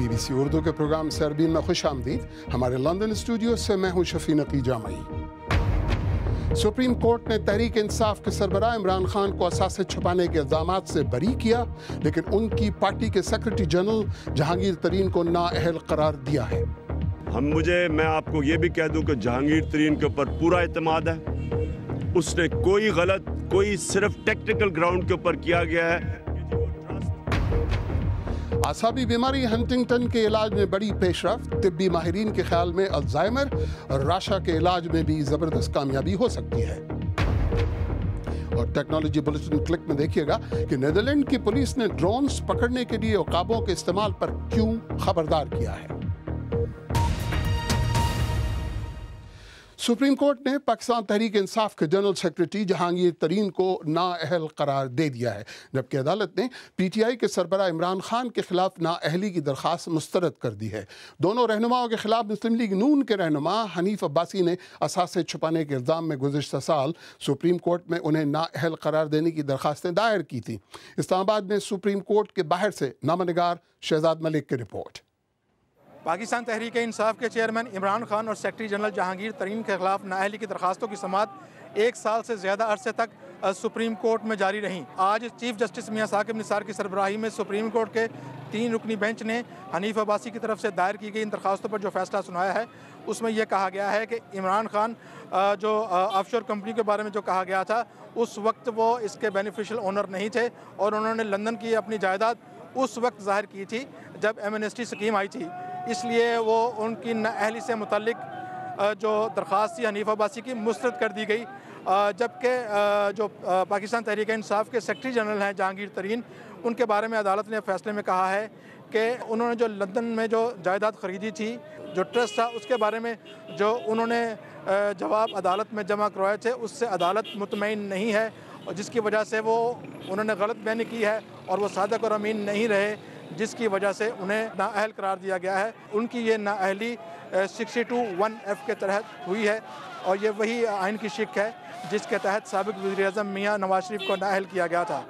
BBC Urdu کے programme سربین میں خوش آمدید۔ ہمارے لندن اسٹوڈیو سے میں ہوں شفیع نقی جامعی۔ سپریم کورٹ نے تحریک انصاف کے سربراہ عمران خان کو اثاثے چھپانے کے الزامات سے بری کیا، لیکن ان کی پارٹی کے سیکرٹری جنرل جہانگیر ترین کو نااہل قرار دیا ہے۔ میں آپ کو یہ بھی کہہ دوں کہ جہانگیر ترین کے اوپر پورا اعتماد ہے۔ اس نے کوئی صرف ٹیکنیکل گراؤنڈ کے اوپر کیا گیا ہے۔ اعصابی بیماری ہنٹنگٹن کے علاج میں بڑی پیش رفت، طبی ماہرین کے خیال میں الزائمر اور راشا کے علاج میں بھی زبردست کامیابی ہو سکتی ہے۔ اور ٹیکنالوجی بلٹن کلک میں دیکھیے گا کہ نیدرلینڈ کی پولیس نے ڈرونز پکڑنے کے لیے عقابوں کے استعمال پر کیوں خبردار کیا ہے۔ سپریم کورٹ نے پاکستان تحریک انصاف کے جنرل سیکرٹری جہانگیر ترین کو نااہل قرار دے دیا ہے، جبکہ عدالت نے پی ٹی آئی کے سربراہ عمران خان کے خلاف نااہلی کی درخواست مسترد کر دی ہے۔ دونوں رہنماؤں کے خلاف مسلم لیگ نون کے رہنما حنیف عباسی نے اثاثے چھپانے کے الزام میں گزشتہ سال سپریم کورٹ میں انہیں نااہل قرار دینے کی درخواستیں دائر کی تھیں۔ اسلام آباد میں سپریم کورٹ کے باہر سے نامہ نگار شہزاد ملک کی رپورٹ۔ پاکستان تحریک انصاف کے چیئرمین عمران خان اور سیکرٹری جنرل جہانگیر ترین کے خلاف نااہلی کی درخواستوں کی سماعت 1 سال سے زیادہ عرصے تک سپریم کورٹ میں جاری رہیں۔ آج چیف جسٹس میاں ثاقب نثار کی سربراہی میں سپریم کورٹ کے 3 رکنی بینچ نے حنیف عباسی کی طرف سے دائر کی گئی ان درخواستوں پر جو فیصلہ سنایا ہے، اس میں یہ کہا گیا ہے کہ عمران خان جو آف شور کمپنی کے بارے میں جو کہا گیا تھا، اس وقت وہ اس کے بینیفیشل اونر نہیں تھے، اور انہوں نے لندن کی اپنی جائیداد اس وقت ظاہر کی تھی جب ایمنسٹی اسکیم آئی تھی، اس لیے وہ ان کی نااہلی سے متعلق جو درخواست تھی حنیف عباسی کی مسترد کر دی گئی، جبکہ جو پاکستان تحریک انصاف کے سیکرٹری جنرل ہیں جہانگیر ترین، ان کے بارے میں عدالت نے فیصلے میں کہا ہے کہ انہوں نے جو لندن میں جو جائیداد خریدی تھی، جو ٹرسٹ تھا، اس کے بارے میں جو انہوں نے جواب عدالت میں جمع کروائے تھے، اس سے عدالت مطمئن نہیں ہے، اور جس کی وجہ سے انہوں نے غلط بیانی کی ہے اور وہ صادق اور امین نہیں رہے، جس کی وجہ سے انہیں نااہل قرار دیا گیا ہے۔ ان کی یہ نااہلی 62(1)(f) کے تحت ہوئی ہے، اور یہ وہی آئین کی شق ہے جس کے تحت سابق وزیر اعظم میاں نواز شریف کو نااہل کیا گیا تھا۔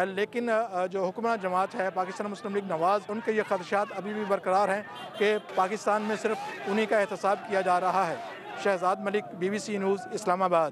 لیکن جو حکمراں جماعت ہے پاکستان مسلم لیگ نواز، ان کے یہ خدشات ابھی بھی برقرار ہیں کہ پاکستان میں صرف انہی کا احتساب کیا جا رہا ہے۔ شہزاد ملک، BBC نیوز، اسلام آباد۔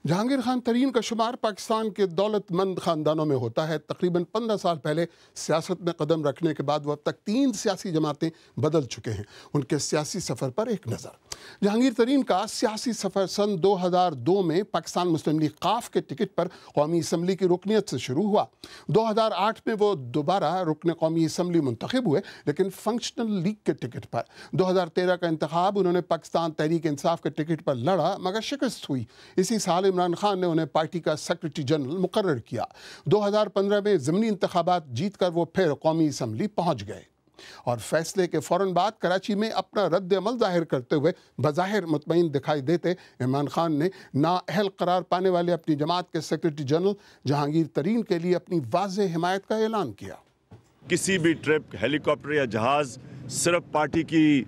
جہانگیر خان ترین کا شمار پاکستان کے دولت مند خاندانوں میں ہوتا ہے۔ تقریباً 15 سال پہلے سیاست میں قدم رکھنے کے بعد وہ اب تک 3 سیاسی جماعتیں بدل چکے ہیں۔ ان کے سیاسی سفر پر ایک نظر۔ جہانگیر ترین کا سیاسی سفر سن 2002 میں پاکستان مسلم لیگ قاف کے ٹکٹ پر قومی اسمبلی کی رکنیت سے شروع ہوا۔ 2008 میں وہ دوبارہ رکن قومی اسمبلی منتخب ہوئے، لیکن فنکشنل لیگ کے ٹکٹ پر۔ 2013 کا انتخاب انہوں نے پاکستان تحریک انصاف کے ٹکٹ پر لڑا، مگر شکست ہوئی۔ اسی سال عمران خان نے انہیں پارٹی کا سیکرٹری جنرل مقرر کیا۔ 2015 میں ضمنی انتخابات جیت کر وہ پھر قومی اسمبلی پہنچ گئے، اور فیصلے کے فوراً بعد کراچی میں اپنا رد عمل ظاہر کرتے ہوئے بظاہر مطمئن دکھائی دیتے عمران خان نے نااہل قرار پانے والے اپنی جماعت کے سیکرٹری جنرل جہانگیر ترین کے لیے اپنی واضح حمایت کا اعلان کیا۔ کسی بھی ٹرپ، ہیلی کاپٹر یا جہاز صرف پارٹی کی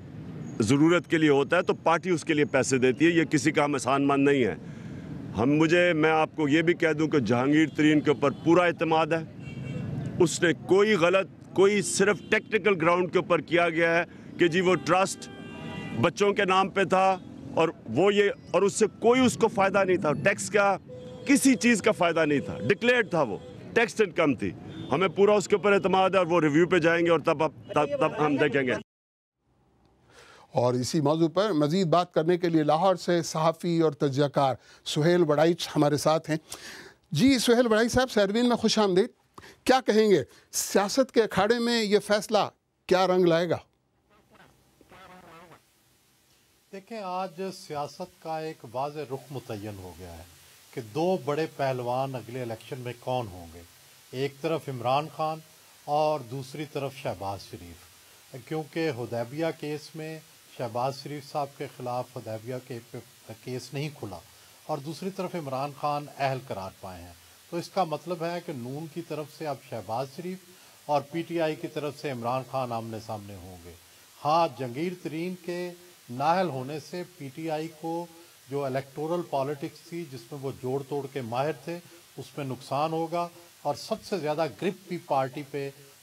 ضرورت کے لیے ہوتا ہے تو پارٹی اس کے لیے پیسے دیتی ہے، یہ کسی کا آسان مند نہیں ہے۔ میں آپ کو یہ بھی کہہ دوں کہ جہانگیر ترین کے اوپر پورا اعتماد ہے۔ اس نے کوئی صرف ٹیکنیکل گراؤنڈ کے اوپر کیا گیا ہے کہ جی وہ ٹرسٹ بچوں کے نام پہ تھا، اور اس سے کوئی اس کو فائدہ نہیں تھا، ٹیکس کا کسی چیز کا فائدہ نہیں تھا، ڈکلیئرڈ تھا، وہ ٹیکس انکم تھی۔ ہمیں پورا اس کے اوپر اعتماد ہے، اور وہ ریویو پہ جائیں گے اور تب ہم دیکھیں گے۔ اور اسی موضوع پر مزید بات کرنے کے لیے لاہور سے صحافی اور تجزیہ کار سہیل وڑائچ ہمارے ساتھ ہیں۔ جی سہیل وڑائچ صاحب، سیربین میں خوش آمدید۔ کیا کہیں گے، سیاست کے اکھاڑے میں یہ فیصلہ کیا رنگ لائے گا؟ دیکھیں، آج سیاست کا ایک واضح رخ متعین ہو گیا ہے کہ 2 بڑے پہلوان اگلے الیکشن میں کون ہوں گے۔ ایک طرف عمران خان اور دوسری طرف شہباز شریف، کیونکہ حدیبیہ کیس میں شہباز شریف صاحب کے خلاف حدیبیہ کے کیس نہیں کھلا، اور دوسری طرف عمران خان اہل قرار پائے ہیں، تو اس کا مطلب ہے کہ نون کی طرف سے اب شہباز شریف اور پی ٹی آئی کی طرف سے عمران خان آمنے سامنے ہوں گے۔ ہاں، جہانگیر ترین کے نااہل ہونے سے پی ٹی آئی کو جو الیکٹورل پالیٹکس تھی، جس میں وہ جوڑ توڑ کے ماہر تھے، اس میں نقصان ہوگا، اور سب سے زیادہ گرپ بھی پارٹی پہ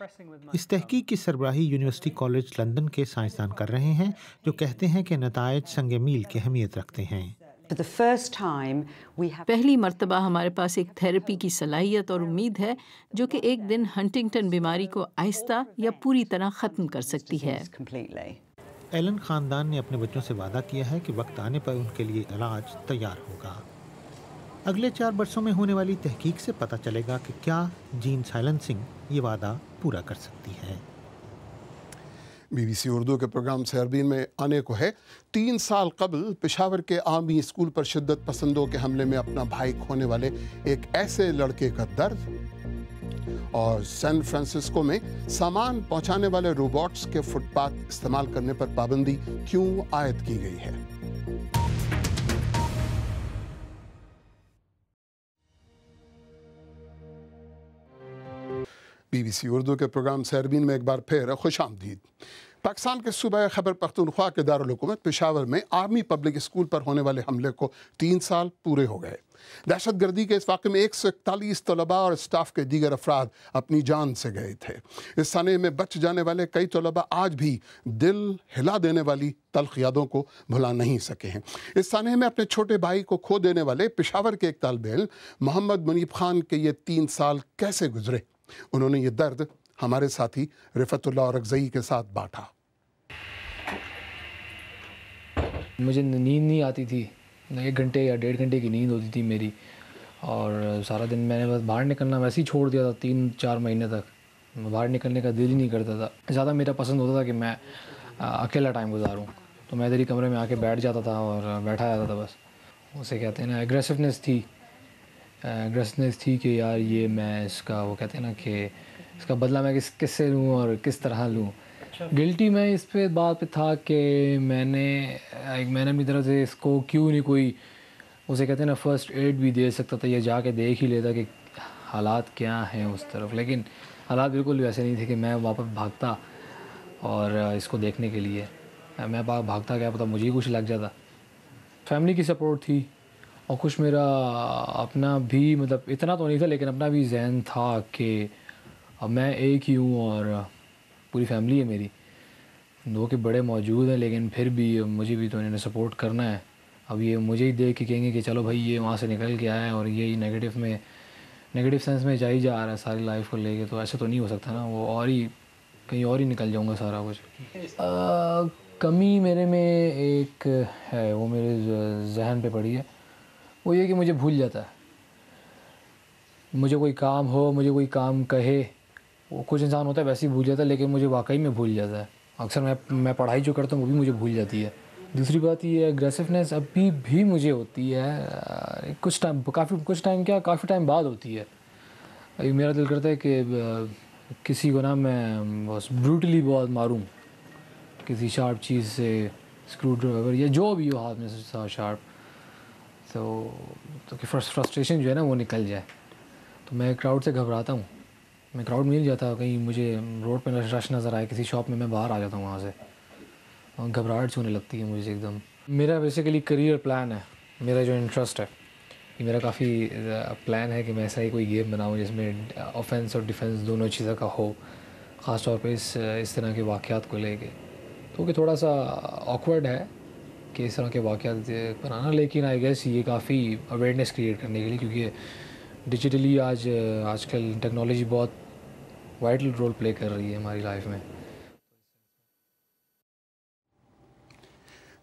اس تحقیق کی سربراہی یونیورسٹی کالج لندن کے سائنسدان کر رہے ہیں، جو کہتے ہیں کہ نتائج سنگ میل کی اہمیت رکھتے ہیں۔ پہلی مرتبہ ہمارے پاس ایک تھراپی کی صلاحیت اور امید ہے جو کہ ایک دن ہنٹنگٹن بیماری کو آہستہ یا پوری طرح ختم کر سکتی ہے۔ ایلن خاندان نے اپنے بچوں سے وعدہ کیا ہے کہ وقت آنے پر ان کے لیے علاج تیار ہوگا۔ اگلے 4 برسوں میں ہونے والی تحقیق سے پتہ چلے گا کہ کیا جین سائلنسنگ یہ وعدہ پورا کر سکتی ہے۔ BBC اردو کے پروگرام سیربین میں آنے کو ہے۔ 3 سال قبل پشاور کے عامی اسکول پر شدت پسندوں کے حملے میں اپنا بھائی کھونے والے ایک ایسے لڑکے کا درد، اور سین فرانسسکو میں سامان پہنچانے والے روبوٹس کے فٹ پاتھ استعمال کرنے پر پابندی کیوں عائد کی گئی ہے۔ BBC اردو کے پروگرام سیربین میں ایک بار پھر خوش آمدید۔ پاکستان کے صوبہ خیبر پختونخوا کے دارالحکومت پشاور میں آرمی پبلک اسکول پر ہونے والے حملے کو 3 سال پورے ہو گئے۔ دہشت گردی کے اس واقعے میں 141 طلباء اور اسٹاف کے دیگر افراد اپنی جان سے گئے تھے۔ اس سانحے میں بچ جانے والے کئی طلباء آج بھی دل ہلا دینے والی تلخ یادوں کو بھلا نہیں سکے ہیں۔ اس سانحے میں اپنے چھوٹے بھائی کو کھو دینے والے پشاور کے ایک طالب علم محمد منیب خان کے یہ 3 سال کیسے گزرے، انہوں نے یہ درد ہمارے ساتھی رفعت اللہ اورکزئی کے ساتھ بانٹا۔ مجھے نیند نہیں آتی تھی، 1 گھنٹے یا 1.5 گھنٹے کی نیند ہوتی تھی میری، اور سارا دن میں نے بس باہر نکلنا ویسے ہی چھوڑ دیا تھا۔ 3-4 مہینے تک باہر نکلنے کا دل ہی نہیں کرتا تھا۔ زیادہ میرا پسند ہوتا تھا کہ میں اکیلا ٹائم گزاروں، تو میں ادھر ہی کمرے میں آ کے بیٹھ جاتا تھا اور بیٹھا جاتا تھا۔ بس اسے کہتے ہیں نا ایگریسونیس تھی کہ یار یہ میں اس کا وہ کہتے ہیں نا کہ اس کا بدلہ میں کس سے لوں اور کس طرح لوں۔ گلٹی میں اس پہ بات پہ تھا کہ میں نے اپنی طرف سے اس کو کیوں نہیں کوئی اسے کہتے ہیں نا فرسٹ ایڈ بھی دے سکتا تھا، یا جا کے دیکھ ہی لیتا کہ حالات کیا ہیں اس طرف، لیکن حالات بالکل ویسے نہیں تھے کہ میں واپس بھاگتا اور اس کو دیکھنے کے لیے میں بھاگتا، کیا پتہ مجھے ہی کچھ لگ جاتا۔ فیملی کی سپورٹ تھی اور کچھ میرا اپنا بھی مطلب اتنا تو نہیں تھا، لیکن اپنا بھی ذہن تھا کہ اب میں ایک ہی ہوں اور پوری فیملی ہے میری، 2 کے بڑے موجود ہیں، لیکن پھر بھی مجھے بھی تو انہیں سپورٹ کرنا ہے۔ اب یہ مجھے ہی دیکھ کے کہیں گے کہ چلو بھائی یہ وہاں سے نکل کے آیا ہے اور یہ نیگیٹو سینس میں جا ہی جا رہا ہے ساری لائف کو لے کے، تو ایسے تو نہیں ہو سکتا نا، وہ اور ہی کہیں اور ہی نکل جاؤں گا سارا کچھ۔ کمی میرے میں ایک ہے، وہ میرے ذہن پہ پڑی ہے، وہ یہ کہ مجھے بھول جاتا ہے۔ مجھے کوئی کام ہو، مجھے کوئی کام کہے، وہ کچھ انسان ہوتا ہے ویسے ہی بھول جاتا ہے، لیکن مجھے واقعی میں بھول جاتا ہے۔ اکثر میں پڑھائی جو کرتا ہوں وہ بھی مجھے بھول جاتی ہے۔ دوسری بات یہ ہے اگریسونیس ابھی بھی مجھے ہوتی ہے، کچھ ٹائم بعد ہوتی ہے۔ میرا دل کرتا ہے کہ کسی کو نا میں بس بروٹلی بہت ماروں، کسی شارپ چیز سے، اسکرو ڈرائیور یا جو بھی ہو ہاتھ میں شارپ، تو کہ فرسٹریشن جو ہے نا وہ نکل جائے۔ تو میں کراؤڈ سے گھبراتا ہوں، میں کراؤڈ مل جاتا، کہیں مجھے روڈ پہ رش نظر آئے کسی شاپ میں باہر آ جاتا ہوں وہاں سے، اور گھبراہٹ سے ہونے لگتی ہے مجھے ایک دم۔ میرا بیسیکلی کریئر پلان ہے، میرا جو انٹرسٹ ہے، یہ میرا کافی پلان ہے کہ میں ایسا ہی کوئی گیم بناؤں جس میں آفینس اور ڈیفینس دونوں چیزوں کا ہو، خاص طور پہ اس طرح کے واقعات کو لے کے۔ تو کہ تھوڑا سا آکورڈ ہے کہ اس طرح کے واقعات بنانا، لیکن آئی گیس یہ کافی اویئرنیس کریٹ کرنے کے لیے، کیونکہ ڈیجیٹلی آج کل ٹیکنالوجی بہت وائٹل رول پلے کر رہی ہے ہماری لائف میں۔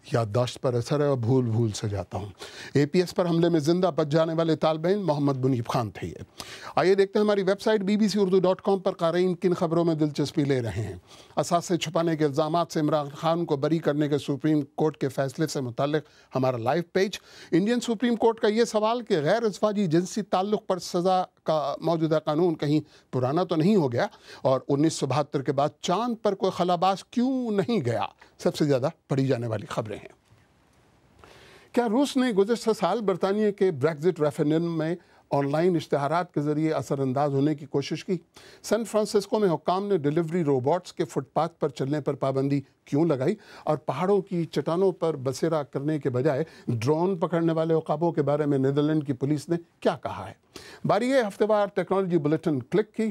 یادداشت پر اثر ہے اور بھول سے جاتا ہوں۔ APS پر حملے میں زندہ بچ جانے والے طالب علم محمد منیب خان تھے یہ۔ آئیے دیکھتے ہیں ہماری ویب سائٹ bbcurdu.com پر قارئین کن خبروں میں دلچسپی لے رہے ہیں۔ اثاثے چھپانے کے الزامات سے عمران خان کو بری کرنے کے سپریم کورٹ کے فیصلے سے متعلق ہمارا live page. Indian supreme court کا یہ سوال کہ غیر ازواجی جنسی تعلق پر سزا کا موجودہ قانون کہیں پرانا تو نہیں ہو گیا، اور 1972 کے بعد چاند پر کوئی خلاباز کیوں نہیں گیا، سب سے زیادہ پڑھی جانے والی خبریں ہیں۔ کیا روس نے گزشتہ سال برطانیہ کے بریگزٹ ریفرنڈم میں آن لائن اشتہارات کے ذریعے اثر انداز ہونے کی کوشش کی؟ سین فرانسسکو میں حکام نے ڈیلیوری روبوٹس کے فٹ پاتھ پر چلنے پر پابندی کیوں لگائی، اور پہاڑوں کی چٹانوں پر بسیرا کرنے کے بجائے ڈرون پکڑنے والے عقابوں کے بارے میں نیدرلینڈ کی پولیس نے کیا کہا ہے؟ باری ہے ہفتہ وار ٹیکنالوجی بلیٹن کلک کی۔